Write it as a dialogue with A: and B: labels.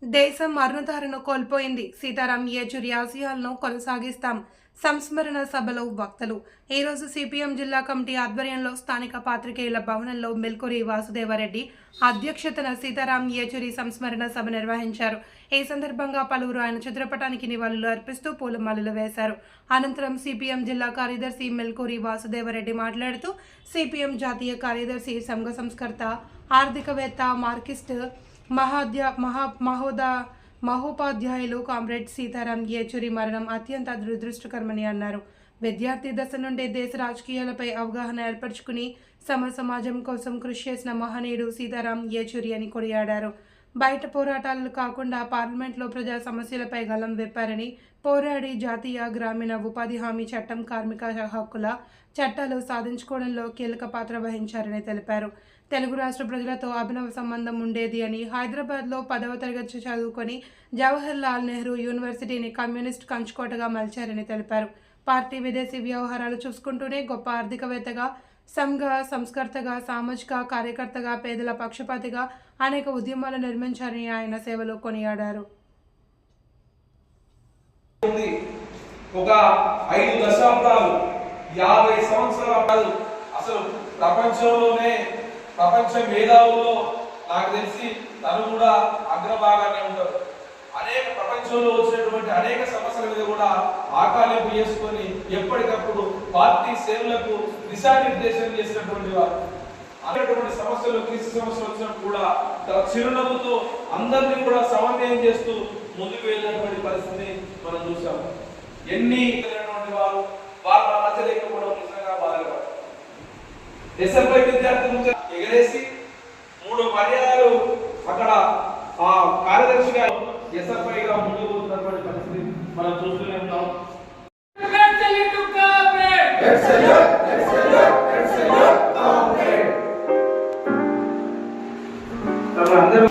A: దేశం మరణధారను కోల్పోయింది. సీతారాం యేచూరి ఆశయాలను కొనసాగిస్తాం. సంస్మరణ సభలో వక్తలు. ఈరోజు సిపిఎం జిల్లా కమిటీ ఆధ్వర్యంలో స్థానిక పాత్రికేయుల భవనంలో మెల్కూరి వాసుదేవరెడ్డి అధ్యక్షతన సీతారాం యేచూరి సంస్మరణ సభ నిర్వహించారు. ఈ సందర్భంగా పలువురు ఆయన చిత్రపటానికి నివాళులు అర్పిస్తూ పూలమాలలు వేశారు. అనంతరం సిపిఎం జిల్లా కార్యదర్శి మెల్కూరి వాసుదేవరెడ్డి మాట్లాడుతూ సిపిఎం జాతీయ కార్యదర్శి సంఘ సంస్కర్త ఆర్థికవేత్త మార్కిస్ట్ మహోపాధ్యాయులు కామ్రేడ్ సీతారాం యేచూరి మరణం అత్యంత దురదృష్టకరమని అన్నారు. విద్యార్థి దశ నుండి దేశ రాజకీయాలపై అవగాహన ఏర్పరచుకుని సమాజం కోసం కృషి చేసిన మహనీయుడు సీతారాం యేచూరి అని కొనియాడారు. బయట పోరాటాలు కాకుండా పార్లమెంట్లో ప్రజా సమస్యలపై గళం విప్పారని, పోరాడి జాతీయ గ్రామీణ ఉపాధి హామీ చట్టం, కార్మిక హక్కుల చట్టాలు సాధించుకోవడంలో కీలక పాత్ర వహించారని తెలిపారు. తెలుగు రాష్ట్ర ప్రజలతో అభినవ సంబంధం ఉండేది అని, హైదరాబాద్లో 10వ తరగతి చదువుకొని జవహర్ లాల్ నెహ్రూ యూనివర్సిటీని కమ్యూనిస్ట్ కంచుకోటగా మలిచారని తెలిపారు. పార్టీ విదేశీ వ్యవహారాలు చూసుకుంటూనే గొప్ప ఆర్థికవేత్తగా, సంఘ సంస్కర్తగా, సామాజిక కార్యకర్తగా, పేదల పక్షపాతిగా అనేక ఉద్యమాలు నిర్మించారని ఆయన సేవలు కొనియాడారు.
B: ఒక 5 దశాబ్దాలు 50 సంవత్సరాలు అసలు ప్రపంచ మేధావుల్లో నాకు తెలిసి తను కూడా అగ్రభాగానే ఉంటారు. అనేక ప్రపంచంలో వచ్చినటువంటి అనేక సమస్యల మీద కూడా ఆకాలింపు చేసుకొని ఎప్పటికప్పుడు పార్టీ సేవలకు దిశానిర్దేశం చేసినటువంటి వారు. అనేటువంటి సమస్యలు, క్రిసి సమస్యలు వచ్చినప్పుడు కూడా చిరునవ్వుతో అందరినీ కూడా సమన్వయం చేస్తూ ముందుకు వెళ్ళినటువంటి పరిస్థితిని మనం చూసాము. ఎన్ని వారు వాళ్ళ మధ్య లేకపోవడం నిజంగా బాధగా. ఎస్ఎఫ్ఐ విద్యార్థి నుంచి ఎగరేసి 3 పర్యాయాలు అక్కడ ఆ కార్యదర్శిగా ఎస్ఎఫ్ఐగా ముందుకు పోతున్నటువంటి పరిస్థితి మనం చూస్తూనే ఉన్నాం. అందరూ